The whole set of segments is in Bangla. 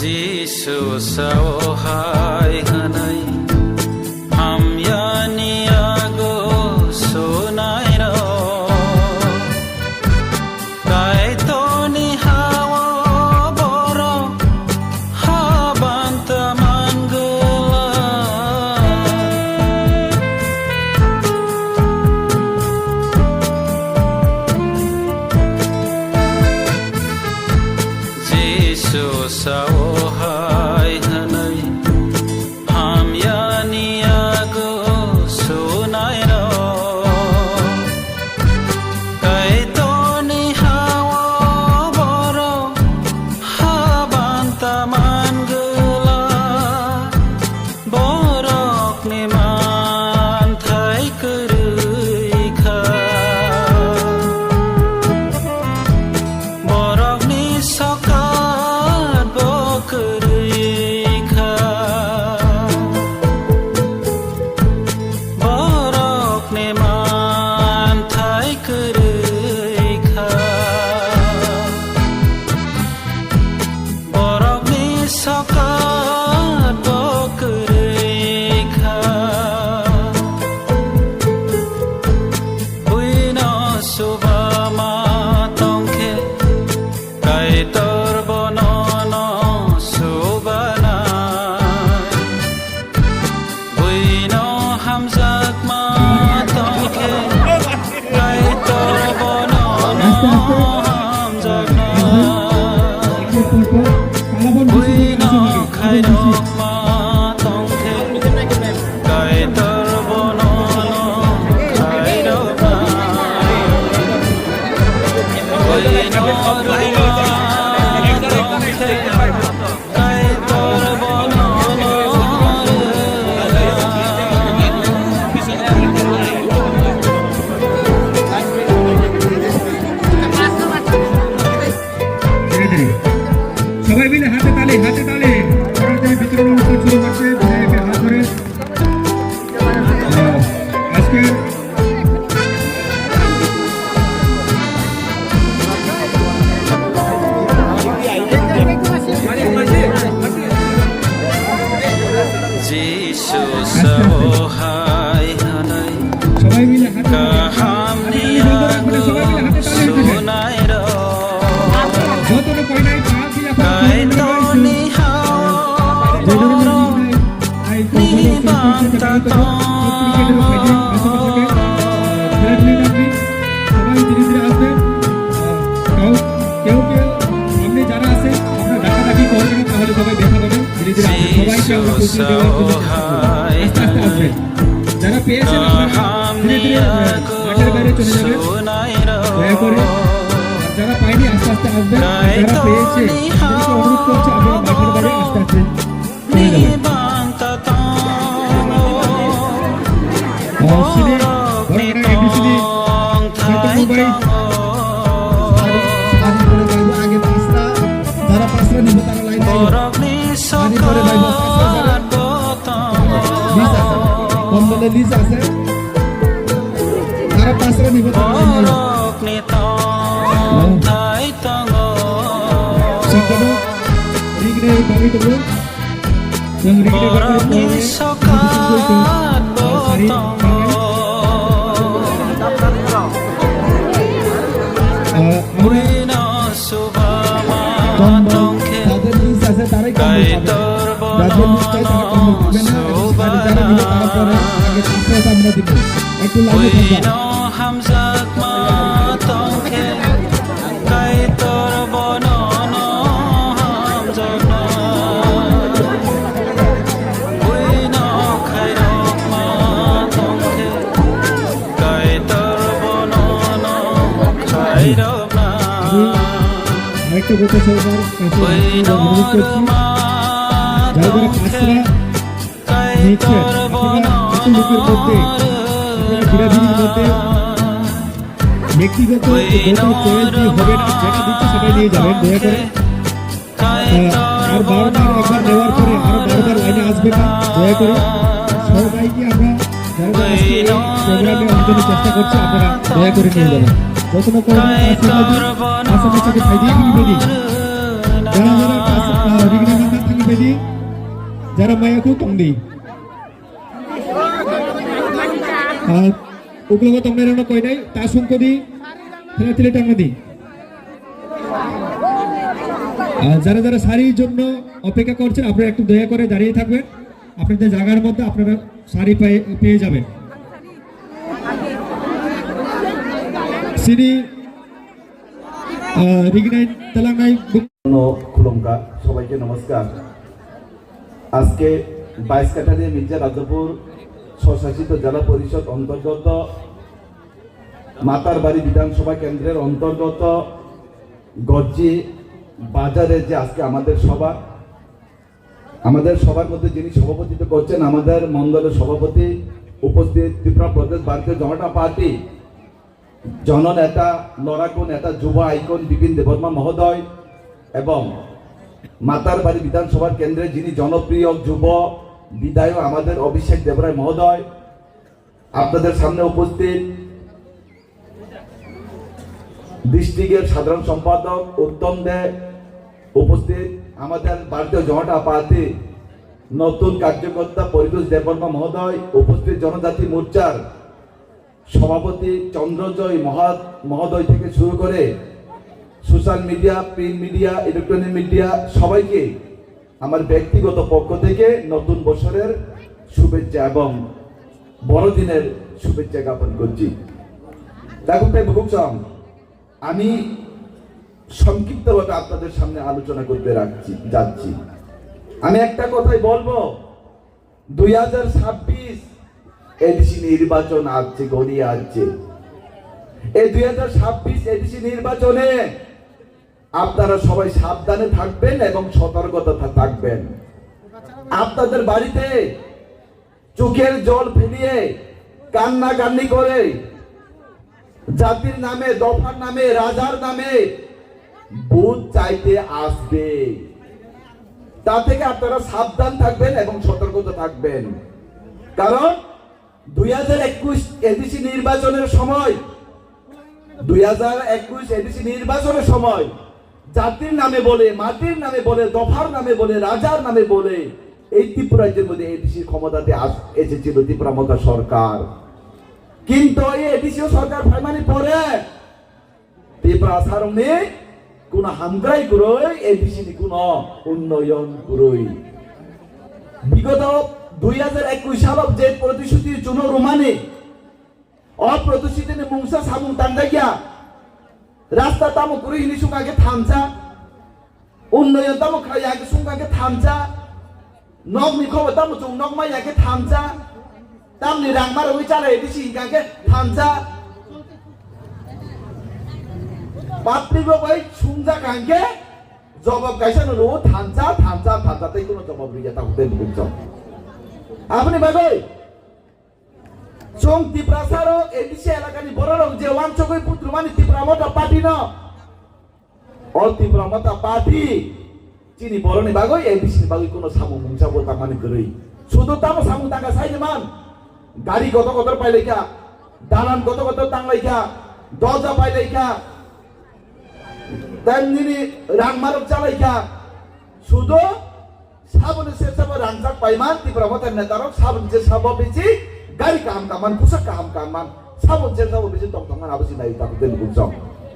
जिसु सहाय होनाय हामयानियागो सोनाय र कायतोनि हावा बर हाबान्त मानगोला जिसु सहाय होनाय हामयानियागो सोनाय र कायतोनि हावा बर हाबान्त मानगोला बरकनि मानथाय गोरैखा बरकनि सकात बगोरैखा बरकनि मानथाय गोरैखा बरकनि सकात बगोरैखा बुइनो सुबामा तंखे कायतर बनन सुबानाय बुइनो हामजाकमा तंखे कायतर बनन हामजाकनाय बुइनो खायरकमा तंखे कायतर बनन खायरकनाय बुइनो रुमा तंखे कायतर बनन সবাই মিলে হাতে তালি পরবর্তী বিতরণ অনুষ্ঠান শুরু করছে বিধায়কের হাত ধরে আজকে जिसु सहाय होनाय সবাই মিলে হাতে हामयागो सोनाय र যতটুকু কইনাই পা দিয়া कायतोनि हावा बर निबान्त যারা পেয়েছেন हामयागो सोनाय र যারা পায়নি আস্তে আস্তে আসবেন যারা পেয়েছে তাদেরকে অনুরোধ করছি আপনারা মাঠের বাইরে আস্তে আস্তে চলে যাবেন निबान्त সিনে বড় এবিসিডি আগে পাঁচটা যারা পাঁচটা নিবে তারা লাইন बरकनि सकात বন্ধনে লিজ আছে যারা পাঁচটা নিবে তারা লাইন बरकनि थाय तंग শিক্ষাটা রিগরে কমিটি yang बरकनि सकात बुइनो सुबामा तंखे कायतर बनन सुबानाय बुइनो हामजाकमा तंखे कायतर बनन हामजाकनाय बुइनो खायरकमा तंखे कायतर बनन खायरकनाय আরেকটা কথা সরকার बुइनो रुमा तंखे कायतर बनन ব্যক্তিগত হবে না যেটা দিচ্ছে সেটাই নিয়ে যাবেন দয়া করে আর বারবার একবার নেওয়ার পরে আরো বারবার লাইনে আসবে না দয়া করে সবাইকে আমরা যারা আজকে প্রোগ্রামে অংশগ্রহণের চেষ্টা করছি আপনারা দয়া করে নিয়ে যাবেন যতটা করবেন আশেপাশে ভাই দিয়ে নিবেদি যারা যারা di jara maya ku tong di uklo tong mera no koi nai ta sung ko di thela thile tang di যারা যারা শাড়ির জন্য অপেক্ষা করছেন আপনারা একটু দয়া করে দাঁড়িয়ে থাকবেন আপনাদের জায়গার মধ্যে আপনারা শাড়ি পেয়ে যাবেন সিডি রিগনাই তেলাঙ্গাই খুলুমকা সবাইকে নমস্কার আজকে 22 কাঠারি মির্জা রাজাপুর স্বশাসিত জেলা পরিষদ অন্তর্গত মাতারবাড়ি বিধানসভা কেন্দ্রের অন্তর্গত গজ্জি বাজারে যে আজকে আমাদের সবার মধ্যে যিনি সভাপতিত্ব করছেন আমাদের মণ্ডলের সভাপতি উপস্থিত ত্রিপুরা প্রদেশ ভারতীয় জনতা পার্টি জননেতা লড়াকু নেতা যুব আইকন বিপিন দেববর্মা মহোদয় এবং মাতারবাড়ি বিধানসভা কেন্দ্রে যিনি জনপ্রিয় যুব বিধায়ক আমাদের অভিষেক দেবরায় মহোদয় আপনাদের সামনে উপস্থিত ডিস্ট্রিক্টের সাধারণ সম্পাদক উত্তম দে উপস্থিত আমাদের ভারতীয় জনতা পার্টি নতুন কার্যকর্তা পরিতোষ দেববর্মা মহোদয় উপস্থিত জনজাতি মোর্চার সভাপতি চন্দ্রজয় মহোদয় থেকে শুরু করে social media print media electronic media সবাইকে আমার ব্যক্তিগত পক্ষ থেকে নতুন বছরের শুভেচ্ছা এবং বড়দিনের শুভেচ্ছা জ্ঞাপন করছি। দেখুন তাই ভুগছাম আমি সংক্ষিপ্তভাবে আপনাদের সামনে আলোচনা করতে যাচ্ছি। আমি একটা কথাই বলবো 2026 এডিসি নির্বাচন আসছে গড়িয়ে আসছে। এই 2026 এডিসি নির্বাচনে আপনারা সবাই সাবধানে থাকবেন এবং সতর্কতা থাকবেন। আপনাদের বাড়িতে চোখের জল ফেলিয়ে কান্নাকান্নি করে জাতির নামে দফার নামে রাজার নামে ভোট চাইতে আসবে, তা থেকে আপনারা সাবধান থাকবেন এবং সতর্কতা থাকবেন। কারণ 2021 এডিসি নির্বাচনের সময় 2021 এডিসি নির্বাচনের সময় জাতির নামে বলে মাটির নামে বলে দফার নামে বলে রাজার নামে বলে এই ত্রিপুরা রাজ্যের মধ্যে এডিসি ক্ষমতাতে এসেছিল ত্রিপুরা মতা সরকার। কিন্তু এই এডিসি সরকার ফাইমানি পরে ত্রিপুরা সারণে কোন হামগ্রাই করই এডিসি কোন উন্নয়ন করই। বিগত 2021 সালত যে প্রতিশ্রুতির জন্য রোমানে অপ্রতিশ্রুতি মুংসা সামুং তান্দাগিয়া রাস্তা তামো করে হিনি সুঙ্গাকে থামছা উন্নয়ন তামো খায়াকে সুঙ্গাকে থামছা নগনি খবর তামো চুং নগমাইয়াকে থামছা তামনি রাংমার ওই চালা এডিসি হিংগাকে থামছা পাত্রিগো ভাই সুংজা কাঙ্কে জবাব গাইছানো নো থামছা তাই কোনো জবাব দিয়া তা হতে বুঝছ আপনি বাগৈ চং ত্রিপুরা সারো এডিসি এলাকানি বড় লোক যে ওয়াংচকই পুত্র মানে ত্রিপুরা মতা পার্টি ন অল ত্রিপুরা মতা পার্টি চিনি বড়নি বাগৈ এডিসি বাগৈ কোনো সামু মুংসা বলতা মানে করেই শুধু তামো সামু টাকা সাইনে মান গাড়ি কত পাইলেখা দালান কত টাংলাইখা দরজা পাইলেখা তেমনি রাংমারক চালাইখা শুধু সাবনে সে সব রাংজাক পাইমান ত্রিপুরা মতার নেতারক সাবন যে সব বেশি গাড়ি কাম কামান পোশাক কামান সাবন যে সব বেশি টংটংমান আবসি নাই তাকে দেন বুঝছম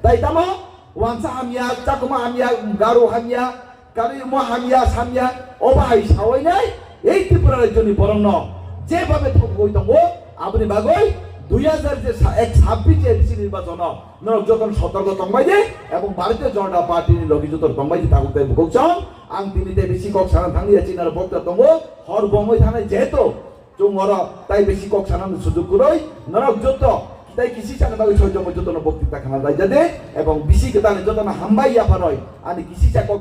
তাই তামো ওয়াংসা হামিয়া চাকুমা হামিয়া গারো হামিয়া কারি মো হামিয়া সামিয়া অবাই সাওয়াই নাই এই ত্রিপুরা রাজ্যনি বরং যেভাবে ঠকই দङ আপনি বাগৈ 2026 এডিসি নির্বাচন যখন সতর্ক তংবাইদে এবং ভারতীয় জনতা পার্টির লগিজতর তংবাইদে তাগুতে বুকছম আং তিনিতে বেশি কক সানা থাঙ্গিয়া চিনার বক্তা দङ হর বঙ্গই থানায় যেহেতু চুংর তাই বেশি কক সানানো সুযোগ করই নরক যত তাই কৃষি চাকা বাগৈ সহ্য যতন বক্তৃতা খানা যায় যাতে এবং বেশি কেতানে যতন হামবাইয়া পারয় আনি কৃষি চাকক